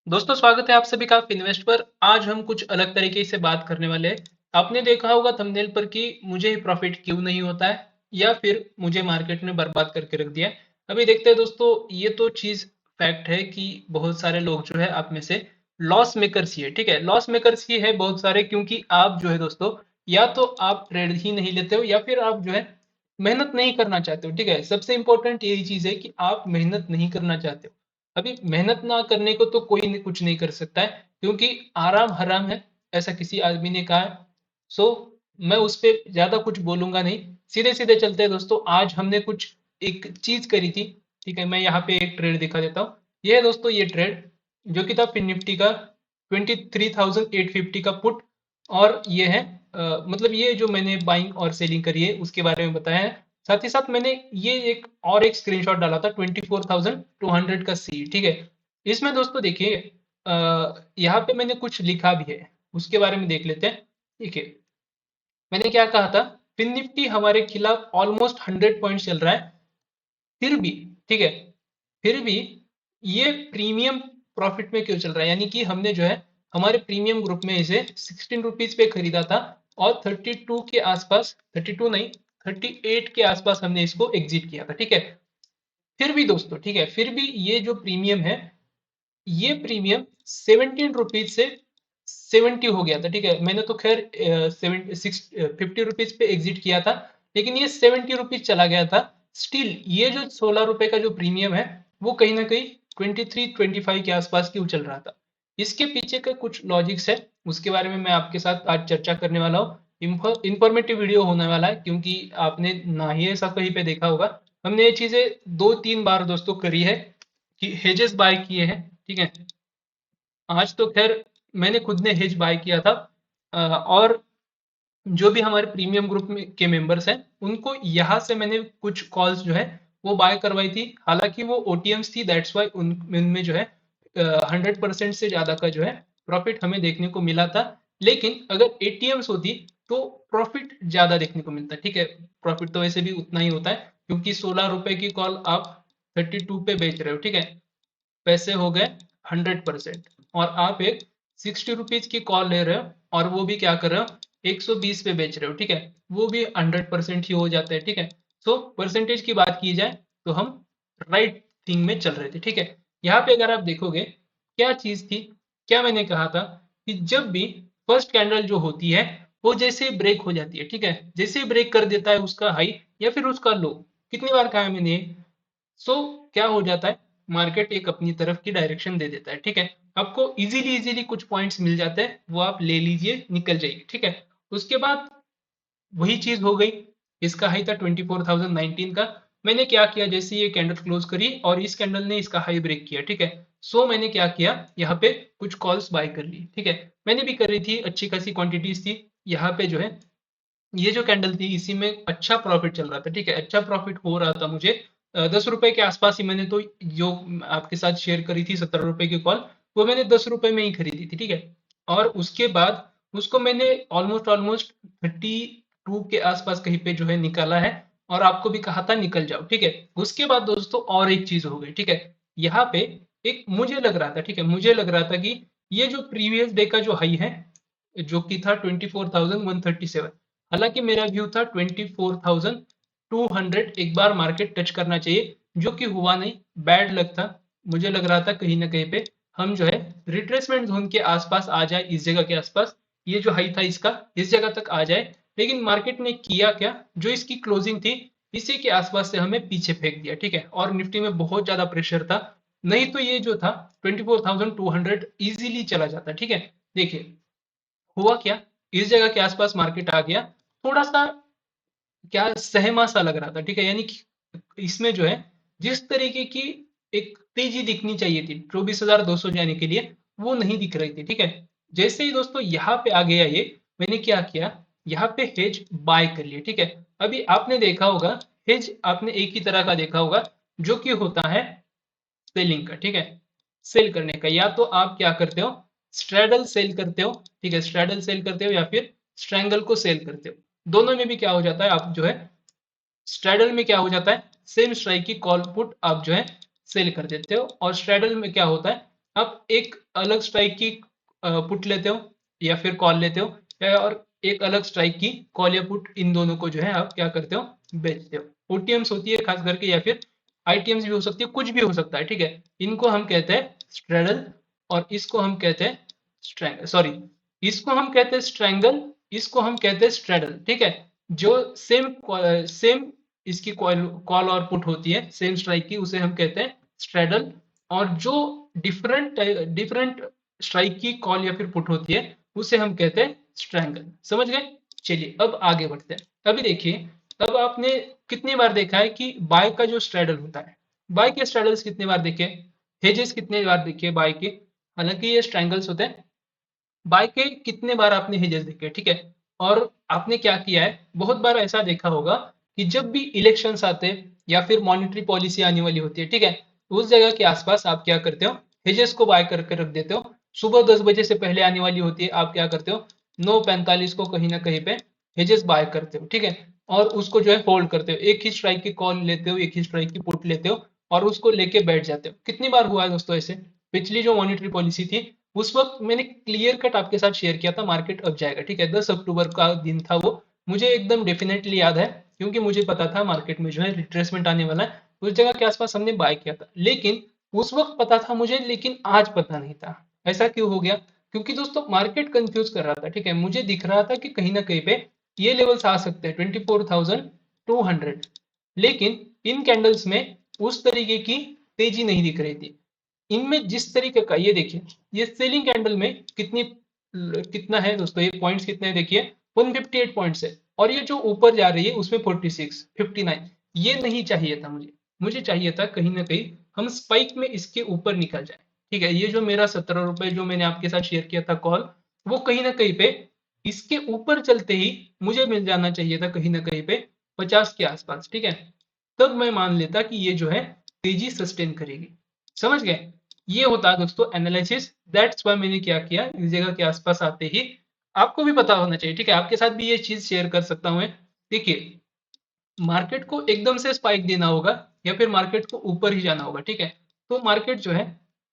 दोस्तों स्वागत है आप सभी का इन्वेस्ट पर। आज हम कुछ अलग तरीके से बात करने वाले हैं। आपने देखा होगा थंबनेल पर कि मुझे प्रॉफिट क्यों नहीं होता है या फिर मुझे मार्केट ने बर्बाद करके रख दिया है। अभी देखते हैं दोस्तों, ये तो चीज फैक्ट है कि बहुत सारे लोग जो है आप में से लॉस मेकर्स ही है। ठीक है, लॉस मेकर्स ही है बहुत सारे, क्योंकि आप जो है दोस्तों या तो आप ट्रेड ही नहीं लेते हो या फिर आप जो है मेहनत नहीं करना चाहते हो। ठीक है, सबसे इंपॉर्टेंट यही चीज है कि आप मेहनत नहीं करना चाहते हो। अभी मेहनत ना करने को तो कोई कुछ नहीं कर सकता है, क्योंकि आराम हराम है, ऐसा किसी आदमी ने कहा है। सो मैं उस पे ज्यादा कुछ बोलूंगा नहीं, सीधे सीधे चलते हैं दोस्तों। आज हमने कुछ एक चीज करी थी। ठीक है, मैं यहाँ पे एक ट्रेड दिखा देता हूँ। ये है दोस्तों ये ट्रेड जो कि था फिन निफ्टी का 23,850 का पुट। और ये है मतलब ये जो मैंने बाइंग और सेलिंग करी है उसके बारे में बताया है। साथ ही साथ मैंने ये एक स्क्रीनशॉट डाला था 24,200 का सी। ठीक है, इसमें दोस्तों देखिए यहाँ पे मैंने कुछ लिखा भी है, उसके बारे में देख लेते हैं। ठीक है, मैंने क्या कहा था, फिन निफ्टी हमारे खिलाफ ऑलमोस्ट 100 पॉइंट चल रहा है, फिर भी, ठीक है, फिर भी ये प्रीमियम प्रॉफिट में क्यों चल रहा है, यानी कि हमने जो है हमारे प्रीमियम ग्रुप में इसे 16 रुपीज पे खरीदा था और 32 के आसपास, 32 नहीं, 38 के आसपास हमने इसको एग्जिट किया था। ठीक है, फिर भी दोस्तों, ठीक है, फिर भी ये जो प्रीमियम है, ये प्रीमियम 17 रुपीज से 70 हो गया था। ठीक है, मैंने तो खैर 50 रुपीज पे एग्जिट किया था, लेकिन ये 70 रुपीज चला गया था। स्टिल ये जो 16 रुपए का जो प्रीमियम है वो कहीं ना कहीं 23-25 के आसपास क्यों चल रहा था। इसके पीछे का कुछ लॉजिक्स है, उसके बारे में मैं आपके साथ आज चर्चा करने वाला हूँ। इंफॉर्मेटिव वीडियो होने वाला है, क्योंकि आपने ना ही ऐसा कहीं पे देखा होगा। हमने ये चीजें 2-3 बार दोस्तों करी है कि हेजेस बाय किए हैं। ठीक है, आज तो खैर मैंने खुद ने हेज बाय किया था। और जो भी हमारे प्रीमियम ग्रुप में के मेंबर्स हैं उनको यहाँ से मैंने कुछ कॉल्स जो है वो बाय करवाई थी। हालांकि वो ओटीएम्स थी, दैट्स वाई उनमें जो है 100% से ज्यादा का जो है प्रॉफिट हमें देखने को मिला था। लेकिन अगर एटीएम्स होती तो प्रॉफिट ज्यादा देखने को मिलता। ठीक है, प्रॉफिट तो वैसे भी उतना ही होता है, क्योंकि 16 रुपए की कॉल आप 32 पे बेच रहे हो। ठीक है, पैसे हो गए 100%। और आप एक 60 रुपीज की कॉल ले रहे हो और वो भी क्या कर रहे हो, 120 पे बेच रहे हो। ठीक है, वो भी 100% ही हो जाता है। ठीक है, सो परसेंटेज की बात की जाए तो हम राइट थिंग में चल रहे थे। ठीक है, यहाँ पे अगर आप देखोगे क्या चीज थी, क्या मैंने कहा था कि जब भी फर्स्ट कैंडल जो होती है वो जैसे ही ब्रेक हो जाती है, ठीक है, जैसे ही ब्रेक कर देता है उसका हाई या फिर उसका लो, कितनी बार कहा है मैंने, सो क्या हो जाता है, मार्केट एक अपनी तरफ की डायरेक्शन दे देता है। ठीक है, आपको इजीली इजीली कुछ पॉइंट्स मिल जाते हैं, वो आप ले लीजिए, निकल जाइए। ठीक है, उसके बाद वही चीज हो गई। इसका हाई था 24,019 का। मैंने क्या किया, जैसे ये कैंडल क्लोज करी और इस कैंडल ने इसका हाई ब्रेक किया। ठीक है, सो मैंने क्या किया, यहाँ पे कुछ कॉल्स बाय कर ली। ठीक है, मैंने भी करी थी, अच्छी खासी क्वांटिटीज थी। यहाँ पे जो है ये जो कैंडल थी इसी में अच्छा प्रॉफिट चल रहा था। ठीक है, अच्छा प्रॉफिट हो रहा था मुझे। 10 रुपए के आसपास ही मैंने तो जो आपके साथ शेयर करी थी 17 रुपए की कॉल, वो मैंने 10 रुपए में ही खरीदी थी। ठीक है, और उसके बाद उसको मैंने ऑलमोस्ट ऑलमोस्ट 32 के आसपास कहीं पे जो है निकाला है, और आपको भी कहा था निकल जाओ। ठीक है, उसके बाद दोस्तों और एक चीज हो गई। ठीक है, यहाँ पे एक मुझे लग रहा था, ठीक है, मुझे लग रहा था कि ये जो प्रीवियस डे का जो हाई है जो कि था 24,137, हालांकि मेरा व्यू था 24,200 एक बार मार्केट टच करना चाहिए, जो कि हुआ नहीं, बैड लक था। मुझे लग रहा था कहीं ना कहीं पे हम जो है रिट्रेसमेंट जोन के आसपास आ जाए, इस जगह के आसपास, ये जो हाई था इसका इस जगह तक आ जाए। लेकिन मार्केट ने किया क्या, जो इसकी क्लोजिंग थी इसी के आसपास से हमें पीछे फेंक दिया। ठीक है, और निफ्टी में बहुत ज्यादा प्रेशर था, नहीं तो ये जो था 24,200 इजीली चला जाता। ठीक है, देखिए हुआ क्या, इस जगह के आसपास मार्केट आ गया, थोड़ा सा क्या सहमा सा लग रहा था। ठीक है, यानी कि इसमें जो है जिस तरीके की एक तेजी दिखनी चाहिए थी 24,200 जाने के लिए, वो नहीं दिख रही थी। ठीक है, जैसे ही दोस्तों यहाँ पे आ गया ये, मैंने क्या किया, यहाँ पे हेज बाय कर लिया। ठीक है, अभी आपने देखा होगा हेज आपने एक ही तरह का देखा होगा, जो कि होता है सेलिंग का। ठीक है, सेल करने का, या तो आप क्या करते हो, स्ट्रेडल सेल करते हो। ठीक है, स्ट्रेडल सेल करते हो या फिर स्ट्रैंगल को सेल करते हो। दोनों में भी क्या हो जाता है, आप जो है स्ट्रेडल में क्या हो जाता है, सेम स्ट्राइक की कॉल पुट आप जो है सेल कर देते हो, और स्ट्रेडल में क्या होता है, आप एक अलग स्ट्राइक की पुट लेते हो या फिर कॉल लेते हो, और एक अलग स्ट्राइक की कॉल या पुट, इन दोनों को जो है आप क्या करते हो, बेचते हो। ओटीएम्स होती है खास करके, या फिर आईटीएम्स भी हो सकती है, कुछ भी हो सकता है, ठीक है। इनको हम कहते हैं स्ट्रेडल, और इसको हम कहते हैं स्ट्रैंगल, सॉरी, इसको हम कहते हैं स्ट्रैंगल, इसको हम कहते हैं स्ट्रेडल, ठीक है। जो सेम सेम इसकी कॉल कॉल और पुट होती है सेम स्ट्राइक की, उसे हम कहते हैं स्ट्रेडल। और जो डिफरेंट डिफरेंट स्ट्राइक की कॉल या फिर पुट होती है उसे हम कहते हैं स्ट्रैंगल। समझ गए? चलिए अब आगे बढ़ते हैं। अभी देखिए, अब आपने कितनी बार देखा है कि बाय का जो स्ट्रेडल होता है, बाय के स्ट्रेडल्स कितने बार देखे, हेजेस कितने बार देखे बाय के, हालांकि ये स्ट्रैंगल्स होते हैं। बाय के कितने बार आपने हेजेस देखे, ठीक है। और आपने क्या किया है, बहुत बार ऐसा देखा होगा कि जब भी इलेक्शंस आते हैं या फिर मॉनेटरी पॉलिसी आने वाली होती है, ठीक है, तो उस जगह के आसपास आप क्या करते हो, हेजेस को बाय करके रख देते हो। सुबह 10 बजे से पहले आने वाली होती है, आप क्या करते हो, 9:45 को कहीं ना कहीं पे हेजेस बाय करते हो, ठीक है। और उसको जो है होल्ड करते हो, एक ही स्ट्राइक की कॉल लेते हो, एक ही स्ट्राइक की पुट लेते हो, और उसको लेके बैठ जाते हो। कितनी बार हुआ है दोस्तों ऐसे? पिछली जो मॉनेटरी पॉलिसी थी उस वक्त मैंने क्लियर कट आपके साथ शेयर किया था, मार्केट अब जाएगा, ठीक है। 10 अक्टूबर का दिन था वो, मुझे एकदम डेफिनेटली याद है, क्योंकि मुझे पता था मार्केट में जो है रिट्रेसमेंट आने वाला है। उस जगह के आसपास हमने बाय किया था, लेकिन उस वक्त पता था मुझे, लेकिन आज पता नहीं था। ऐसा क्यों हो गया? क्योंकि दोस्तों मार्केट कंफ्यूज कर रहा था, ठीक है। मुझे दिख रहा था कि कहीं ना कहीं पे ये लेवल्स आ सकते हैं 24,200, लेकिन इन कैंडल्स में उस तरीके की तेजी नहीं दिख रही थी। इनमें जिस तरीके का, ये देखिए, ये सेलिंग कैंडल में कितना है दोस्तों, ये पॉइंट्स कितने हैं देखिए, 158 पॉइंट्स है। और ये जो ऊपर जा रही है उसमें 46, 59, ये नहीं चाहिए था मुझे। मुझे चाहिए था कहीं ना कहीं हम स्पाइक में इसके ऊपर निकल जाए, ठीक है। ये जो मेरा 17 रुपए जो मैंने आपके साथ शेयर किया था कॉल, वो कहीं ना कहीं पे इसके ऊपर चलते ही मुझे मिल जाना चाहिए था कहीं ना कहीं पे 50 के आसपास, ठीक है। तब मैं मान लेता कि ये जो है तेजी सस्टेन करेगी। समझ गए? ये होता है दोस्तों एनालिसिस। दैट्स वाई मैंने क्या किया, इस जगह के आसपास आते ही, आपको भी पता होना चाहिए, ठीक है, आपके साथ भी ये चीज शेयर कर सकता हूं मैं। देखिए, मार्केट को एकदम से स्पाइक देना होगा या फिर मार्केट को ऊपर ही जाना होगा, ठीक है। तो मार्केट जो है,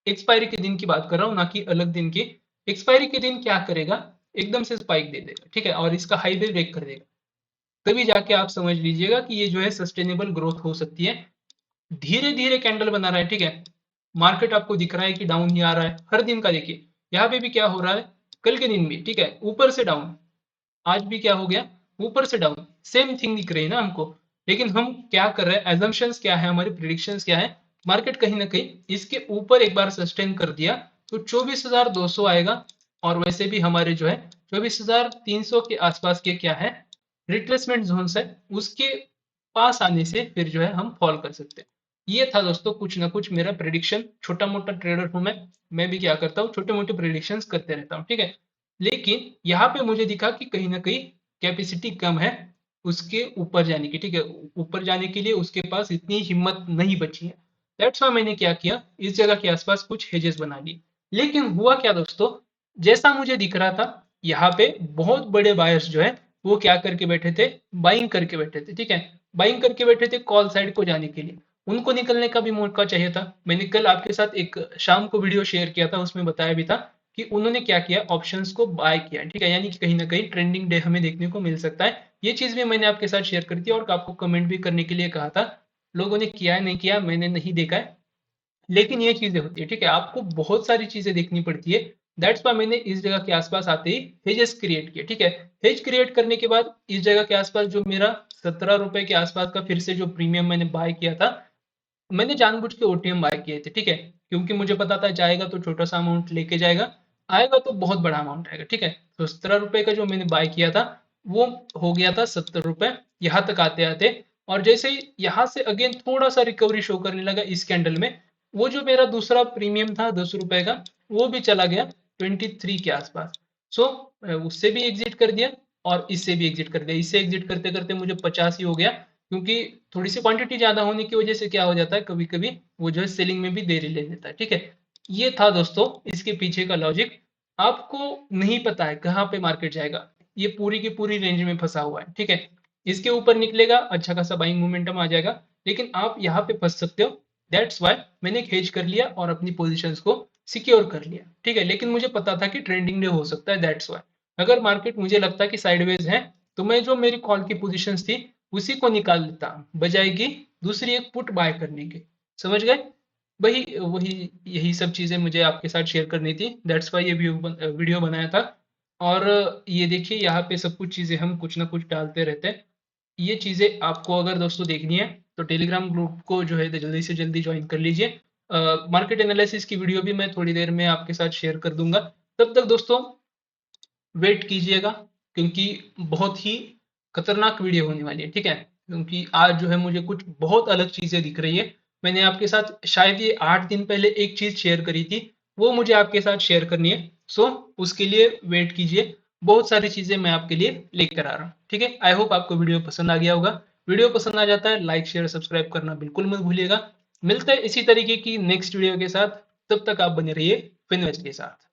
एक्सपायरी के दिन की बात कर रहा हूँ, ना कि अलग दिन की। एक्सपायरी के दिन क्या करेगा, एकदम से स्पाइक दे देगा, ठीक है, और इसका हाई भी ब्रेक कर देगा। तभी जाके आप समझ लीजिएगा कि ये जो है सस्टेनेबल ग्रोथ हो सकती है। धीरे धीरे कैंडल बना रहा है, ठीक है। मार्केट आपको दिख रहा है कि डाउन ही आ रहा है हर दिन का। देखिए यहाँ पे भी क्या हो रहा है, कल के दिन भी, ठीक है, ऊपर से डाउन। आज भी क्या हो गया, ऊपर से डाउन। सेम थिंग दिख रही है ना हमको। लेकिन हम क्या कर रहे हैं, एजम्पशंस क्या है, हमारी प्रिडिक्शंस क्या है, मार्केट कहीं ना कहीं इसके ऊपर एक बार सस्टेन कर दिया तो 24,200 आएगा। और वैसे भी हमारे जो है 24,300 के आसपास के क्या है, रिट्रेसमेंट जोन है, उसके पास आने से फिर जो है हम फॉल कर सकते हैं। ये था दोस्तों कुछ ना कुछ मेरा प्रिडिक्शन। छोटा मोटा ट्रेडर हूं मैं भी क्या करता हूँ, छोटे मोटे प्रिडिक्शंस करते रहता हूँ, ठीक है। लेकिन यहाँ पे मुझे दिखा कि कहीं ना कहीं कैपेसिटी कम है उसके ऊपर जाने की, ठीक है। ऊपर जाने के लिए उसके पास इतनी हिम्मत नहीं बची है। दैट्स व्हाई मैंने क्या किया, इस जगह के आसपास कुछ हेजेस बना लिए। लेकिन हुआ क्या दोस्तों, जैसा मुझे दिख रहा था, यहाँ पे बहुत बड़े बायर्स जो है वो क्या करके बैठे थे, बाइंग करके बैठे थे, ठीक है। बाइंग करके बैठे थे कॉल साइड को जाने के लिए। उनको निकलने का भी मौका चाहिए था। मैंने कल आपके साथ एक शाम को वीडियो शेयर किया था, उसमें बताया भी था कि उन्होंने क्या किया, ऑप्शंस को बाय किया, ठीक है। यानी कि कहीं ना कहीं ट्रेंडिंग डे हमें देखने को मिल सकता है। ये चीज भी मैंने आपके साथ शेयर करी थी और आपको कमेंट भी करने के लिए कहा था। लोगों ने किया है नहीं किया मैंने नहीं देखा है, लेकिन ये चीजें होती है, ठीक है। आपको बहुत सारी चीजें देखनी पड़ती है। दैट्स वाई मैंने इस जगह के आसपास आते ही हेजेस क्रिएट किए, ठीक है। हेज क्रिएट करने के बाद इस जगह के आसपास जो मेरा 17 रुपए के आसपास का फिर से जो प्रीमियम मैंने बाय किया था, मैंने जानबूझ के ओटीएम बाय किए थे, ठीक है। क्योंकि मुझे पता था जाएगा तो छोटा सा अमाउंट लेके जाएगा, आएगा तो बहुत बड़ा अमाउंट आएगा, ठीक है। तो 17 रुपए का जो मैंने बाय किया था वो हो गया था 70 रुपए यहाँ तक आते आते। और जैसे ही यहाँ से अगेन थोड़ा सा रिकवरी शो करने लगा इस कैंडल में, वो जो मेरा दूसरा प्रीमियम था 10 रुपए का, वो भी चला गया 23 के आसपास। सो उससे भी एग्जिट कर दिया और इससे भी एग्जिट कर दिया। इससे एग्जिट करते करते मुझे 50 ही हो गया, क्योंकि थोड़ी सी क्वांटिटी ज्यादा होने की वजह से क्या हो जाता है, कभी कभी वो जो है सेलिंग में भी देरी ले लेता है, ठीक है। ये था दोस्तों इसके पीछे का लॉजिक। आपको नहीं पता है कहाँ पे मार्केट जाएगा, ये पूरी की पूरी रेंज में फंसा हुआ है, ठीक है। इसके ऊपर निकलेगा अच्छा खासा बाइंग मोमेंटम आ जाएगा, लेकिन आप यहाँ पे फंस सकते हो। दैट्स वाई मैंने एक हेज कर लिया और अपनी पोजिशन को सिक्योर कर लिया, ठीक है। लेकिन मुझे पता था कि ट्रेंडिंग डे हो सकता है, दैट्स वाई। अगर मार्केट मुझे लगता कि साइडवेज है, तो मैं जो मेरी कॉल की पोजीशंस थी उसी को निकाल लेता, बजाय कि दूसरी एक पुट बाय करने के। समझ गए? वही वही यही सब चीजें मुझे आपके साथ शेयर करनी थी, दैट्स वाई ये वीडियो बनाया था। और ये देखिए यहाँ पे सब कुछ चीजें हम कुछ ना कुछ डालते रहते हैं। ये चीजें आपको अगर दोस्तों देखनी है तो टेलीग्राम ग्रुप को जो है जल्दी से जल्दी ज्वाइन कर लीजिए। मार्केट एनालिसिस की वीडियो भी मैं थोड़ी देर में आपके साथ शेयर कर दूंगा। तब तक दोस्तों वेट कीजिएगा, क्योंकि बहुत ही खतरनाक वीडियो होने वाली है, ठीक है। क्योंकि आज जो है मुझे कुछ बहुत अलग चीजें दिख रही है। मैंने आपके साथ शायद ये 8 दिन पहले एक चीज शेयर करी थी, वो मुझे आपके साथ शेयर करनी है। सो उसके लिए वेट कीजिए, बहुत सारी चीजें मैं आपके लिए लेकर आ रहा हूँ, ठीक है। आई होप आपको वीडियो पसंद आ गया होगा। वीडियो पसंद आ जाता है लाइक शेयर सब्सक्राइब करना बिल्कुल मत भूलिएगा। मिलते हैं इसी तरीके की नेक्स्ट वीडियो के साथ, तब तक आप बने रहिए फिनवेस्ट के साथ।